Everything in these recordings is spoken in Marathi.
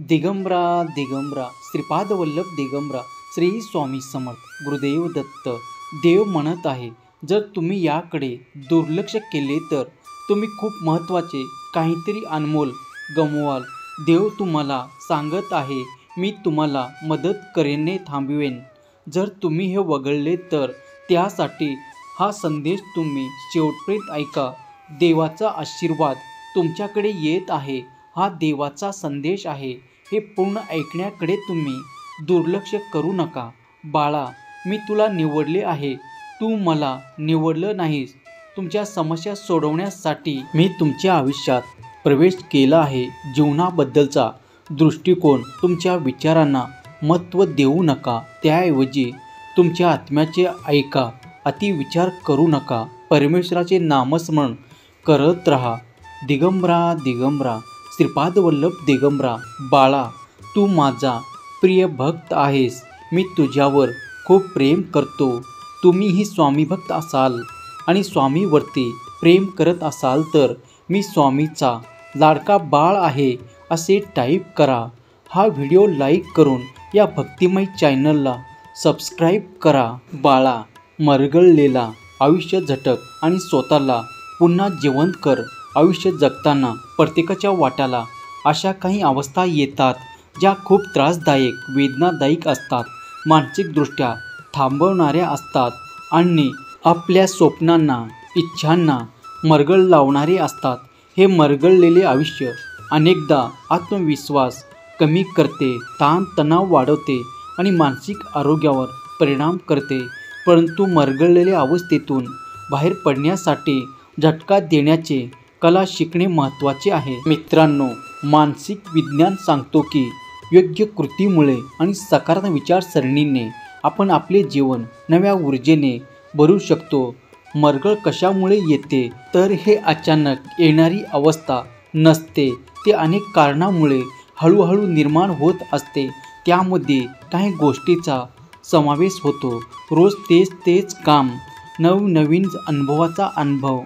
दिगंबरा दिगंबरा श्रीपाद वल्लभ दिगंबरा श्री स्वामी समर्थ गुरुदेव दत्त। देव म्हणत आहे, जर तुम्ही याकडे दुर्लक्ष केले तर तुम्ही खूप महत्त्वाचे काहीतरी अनमोल गमवाल। देव तुम्हाला सांगत आहे, मी तुम्हाला मदत करणे थांबवेन जर तुम्ही हे वगळले तर। त्यासाठी हा संदेश तुम्ही शेवटपर्यंत ऐका। देवाचा आशीर्वाद तुमच्याकडे येत आहे, हा देवाचा संदेश आहे। हे पूर्ण ऐकण्याकडे तुम्ही दुर्लक्ष करू नका। बाळा, मी तुला निवडले आहे, तू मला निवडलं नाहीस। तुमच्या समस्या सोडवण्यासाठी मी तुमच्या आयुष्यात प्रवेश केला आहे। जीवनाबद्दलचा दृष्टिकोन तुमच्या विचारांना महत्त्व देऊ नका, त्याऐवजी तुमच्या आत्म्याचे ऐका। अति विचार करू नका, परमेश्वराचे नामस्मरण करत राहा। दिगंबरा दिगंबरा श्रीपाद वल्लभ दिगंबरा। बाळा, तू माझा प्रिय भक्त आहेस, मी तुझ्यावर खूप प्रेम करतो। तुम्हीही स्वामी भक्त असाल आणि स्वामीवरती प्रेम करत असाल तर मी स्वामीचा लाडका बाळ आहे असे टाईप करा। हा व्हिडिओ लाईक करून या भक्तिमय चॅनलला सबस्क्राईब करा। बाळा, मरगळलेला आयुष्य झटक आणि स्वतःला पुन्हा जिवंत कर। आयुष्य जगताना प्रत्येकाच्या वाट्याला अशा काही अवस्था येतात ज्या खूप त्रासदायक वेदनादायक असतात, मानसिकदृष्ट्या थांबवणाऱ्या असतात आणि आपल्या स्वप्नांना इच्छांना मरगळ लावणारे असतात। हे मरगळलेले आयुष्य अनेकदा आत्मविश्वास कमी करते, ताणतणाव वाढवते आणि मानसिक आरोग्यावर परिणाम करते। परंतु मरगळलेल्या अवस्थेतून बाहेर पडण्यासाठी झटका देण्याचे कला शिकणे महत्त्वाचे आहे। मित्रांनो, मानसिक विज्ञान सांगतो की योग्य कृतीमुळे आणि सकारात्मक विचारसरणीने आपण आपले जीवन नव्या ऊर्जेने भरू शकतो। मरगळ कशामुळे येते तर हे अचानक येणारी अवस्था नसते, ते अनेक कारणांमुळे हळूहळू निर्माण होत असते। त्यामध्ये काही गोष्टीचा समावेश होतो, रोज तेच काम, नवनवीन अनुभवाचा अनुभव।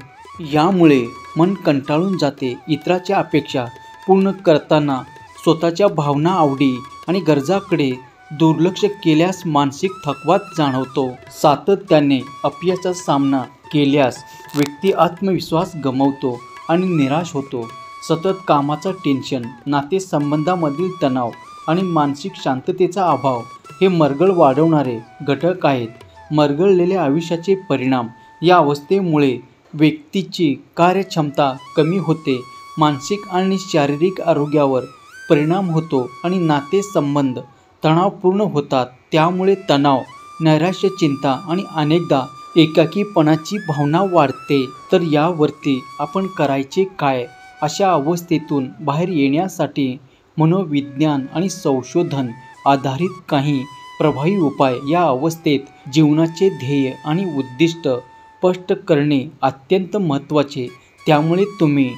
यामुळे मन कंटाळून जाते, इतरांच्या अपेक्षा पूर्ण करताना स्वतःच्या भावना, आवडी आणि गरजांकडे दुर्लक्ष केल्यास मानसिक थकवा जाणवतो। सातत्याने अपयशाचा सामना केल्यास व्यक्ती आत्मविश्वास गमावतो आणि निराश होतो। सतत कामाचं टेन्शन, नातेसंबंधामधील तणाव आणि मानसिक शांततेचा अभाव हे मरगळ वाढवणारे घटक आहेत। मरगळलेल्या आयुष्याचे परिणाम, या अवस्थेमुळे व्यक्तीची कार्यक्षमता कमी होते, मानसिक आणि शारीरिक आरोग्यावर परिणाम होतो आणि नातेसंबंध तणावपूर्ण होतात। त्यामुळे तणाव, नैराश्य, चिंता आणि अनेकदा एकाकीपणाची भावना वाढते। तर यावरती आपण करायचे काय? अशा अवस्थेतून बाहेर येण्यासाठी मनोविज्ञान आणि संशोधन आधारित काही प्रभावी उपाय। या अवस्थेत जीवनाचे ध्येय आणि उद्दिष्ट स्पष्ट करणे अत्यंत महत्त्वाचे, त्यामुळे तुम्ही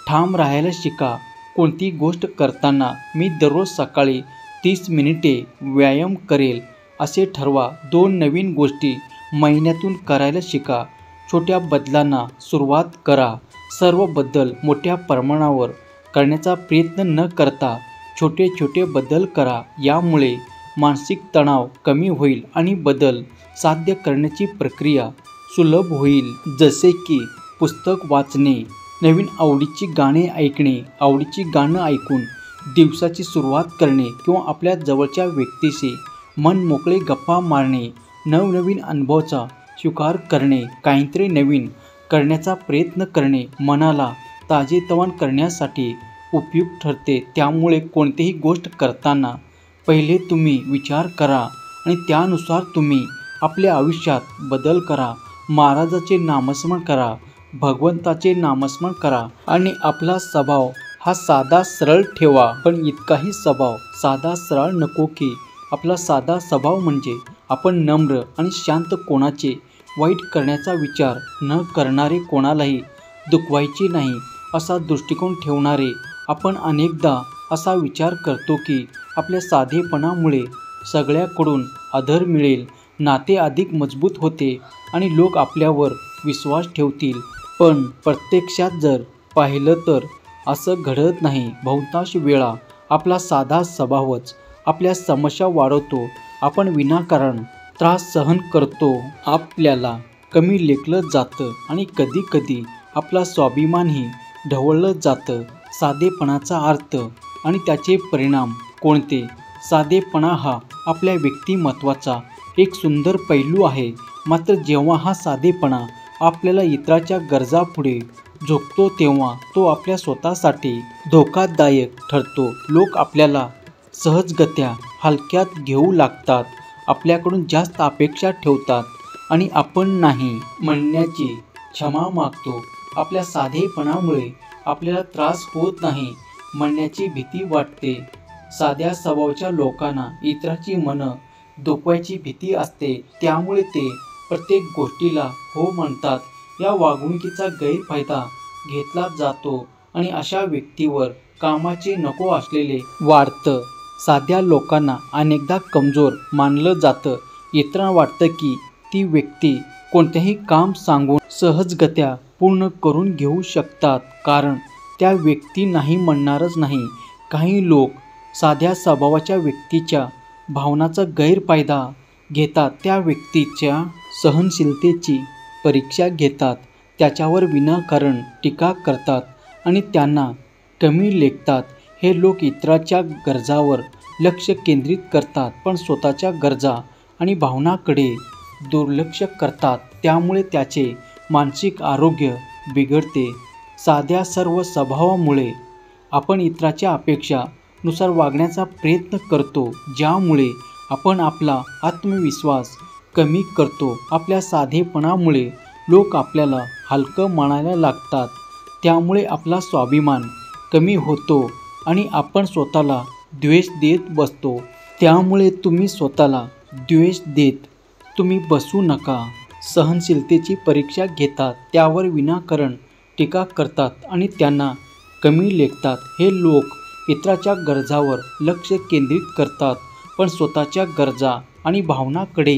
ठाम राहायला शिका। कोणती गोष्ट करताना मी दररोज सकाळी 30 मिनिटे व्यायाम करेल असे ठरवा। 2 नवीन गोष्टी महिन्यातून करायला शिका। छोट्या बदलांना सुरुवात करा। सर्व बदल मोठ्या प्रमाणावर करण्याचा प्रयत्न न करता छोटे छोटे बदल करा। यामुळे मानसिक तणाव कमी होईल आणि बदल साध्य करण्याची प्रक्रिया सुलभ होईल। जसे की पुस्तक वाचणे, नवीन आवडीची गाणे ऐकणे, आवडीची गाणं ऐकून दिवसाची सुरुवात करणे किंवा आपल्या जवळच्या व्यक्तीशी मन मोकळे गप्पा मारणे, नवनवीन अनुभवाचा स्वीकार करणे, काहीतरी नवीन करण्याचा प्रयत्न करणे मनाला ताजेतवाने करण्यासाठी उपयुक्त ठरते। त्यामुळे कोणतीही गोष्ट करताना पहिले तुम्ही विचार करा आणि त्यानुसार तुम्ही आपल्या आयुष्यात बदल करा। महाराजाचे नामस्मरण करा, भगवंताचे नामस्मरण करा आणि आपला स्वभाव हा साधा सरळ ठेवा। पण इतकाही स्वभाव साधा सरळ नको की आपला साधा स्वभाव म्हणजे आपण नम्र आणि शांत, कोणाचे वाईट करण्याचा विचार न करणारे, कोणालाही दुखवायचे नाही असा दृष्टिकोन ठेवणारे। आपण अनेकदा असा विचार करतो की आपल्या साधेपणामुळे सगळ्याकडून आदर मिळेल, नाते अधिक मजबूत होते आणि लोक आपल्यावर विश्वास ठेवतील। पण प्रत्यक्षात जर पाहिलं तर असं घडत नाही। बहुतांश वेळा आपला साधा स्वभावच आपल्या समस्या वाढवतो. आपण विनाकारण त्रास सहन करतो, आपल्याला कमी लेखलं जातं आणि कधीकधी आपला स्वाभिमानही ढवळलं जातं. साधेपणाचा अर्थ आणि त्याचे परिणाम कोणते? साधेपणा हा आपल्या व्यक्तिमत्वाचा एक सुंदर पैलू आहे. मात्र जेव्हा हा साधेपणा आपल्याला इतरांच्या गरजापुढे झुकतो तेव्हा तो आपल्या स्वतःसाठी धोकादायक ठरतो. लोक आपल्याला सहजगत्या हलक्यात घेऊ लागतात, आपल्याकडून जास्त अपेक्षा ठेवतात आणि आपण नाही म्हणण्याची क्षमा मागतो. आपल्या साधेपणामुळे आपल्याला त्रास होत नाही म्हणण्याची भीती वाटते. साध्या स्वभावाच्या लोकांना इतरांची मनं दुखवायची भीती असते, त्यामुळे ते प्रत्येक गोष्टीला हो म्हणतात. या वागणुकीचा गैरफायदा घेतला जातो आणि अशा व्यक्तीवर कामाचे नको असलेले वाढतं. साध्या लोकांना अनेकदा कमजोर मानलं जातं. इतरांना वाटतं की ती व्यक्ती कोणतेही काम सांगून सहजगत्या पूर्ण करून घेऊ शकतात, कारण त्या व्यक्ती नाही म्हणणारच नाही. काही लोक साध्या स्वभावाच्या व्यक्तीच्या भावनांचा गैरफायदा घेतात. त्या व्यक्तीच्या सहनशीलतेची परीक्षा घेतात, त्याच्यावर विनाकारण टीका करतात आणि त्यांना कमी लेखतात. हे लोक इतरांच्या गरजांवर लक्ष केंद्रित करतात, पण स्वतःच्या गरजा आणि भावनांकडे दुर्लक्ष करतात. त्यामुळे त्याचे मानसिक आरोग्य बिघडते. साध्या सर्व स्वभावामुळे आपण इतरांच्या अपेक्षानुसार वागण्याचा प्रयत्न करतो, ज्यामुळे आपण आपला आत्मविश्वास कमी करतो. आपल्या साधेपणामुळे लोक आपल्याला हलकं मानायला लागतात, त्यामुळे आपला स्वाभिमान कमी होतो आणि आपण स्वतःला द्वेष देत बसतो. त्यामुळे तुम्ही स्वतःला द्वेष देत तुम्ही बसू नका. सहनशीलतेची परीक्षा घेतात, त्यावर विनाकारण टीका करतात आणि त्यांना कमी लेखतात. हे लोक इतरांच्या गरजांवर लक्ष केंद्रित करतात, पण स्वतःच्या गरजा आणि भावनांकडे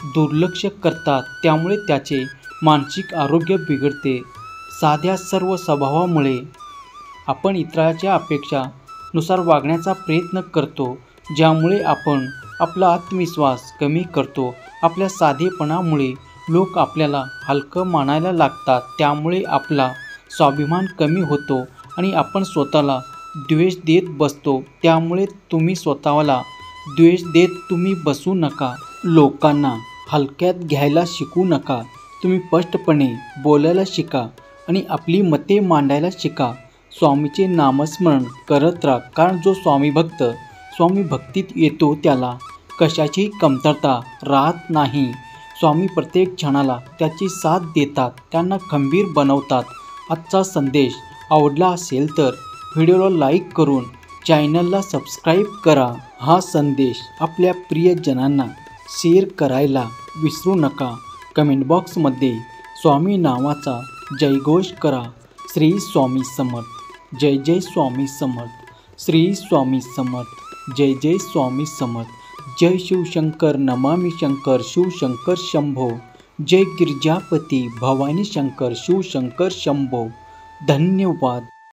दुर्लक्ष करतात. त्यामुळे त्याचे मानसिक आरोग्य बिघडते. साध्या सर्व स्वभावामुळे आपण इतरांच्या अपेक्षानुसार वागण्याचा प्रयत्न करतो, ज्यामुळे आपण आपला आत्मविश्वास कमी करतो. आपल्या साधेपणामुळे लोक आपल्याला हलकं मानायला लागतात, त्यामुळे आपला स्वाभिमान कमी होतो आणि आपण स्वतःला द्वेष देत बसतो. त्यामुळे तुम्ही स्वतःला द्वेष देत तुम्ही बसू नका. लोकांना हलक्यात घ्यायला शिकू नका. तुम्ही स्पष्टपणे बोलायला शिका आणि आपली मते मांडायला शिका. स्वामीचे नामस्मरण करत राहा, कारण जो स्वामी भक्त स्वामी भक्तीत येतो त्याला कशाचीही कमतरता राहत नाही. स्वामी प्रत्येक क्षणाला त्याची साथ देतात, त्यांना खंबीर बनवतात. आजचा संदेश आवडला असेल तर व्हिडिओला लाईक करून चॅनलला सबस्क्राईब करा. हा संदेश आपल्या प्रियजनांना शेअर करायला विसरू नका. कमेंट बॉक्समध्ये स्वामी नावाचा जयघोष करा. श्री स्वामी समर्थ. जय जय स्वामी समर्थ. श्री स्वामी समर्थ. जय जय स्वामी समर्थ. जय शिवशंकर नमामि शंकर शिवशंकर शंभो. जय गिरिजापती भवानी शंकर शिवशंकर शंभो. धन्यवाद.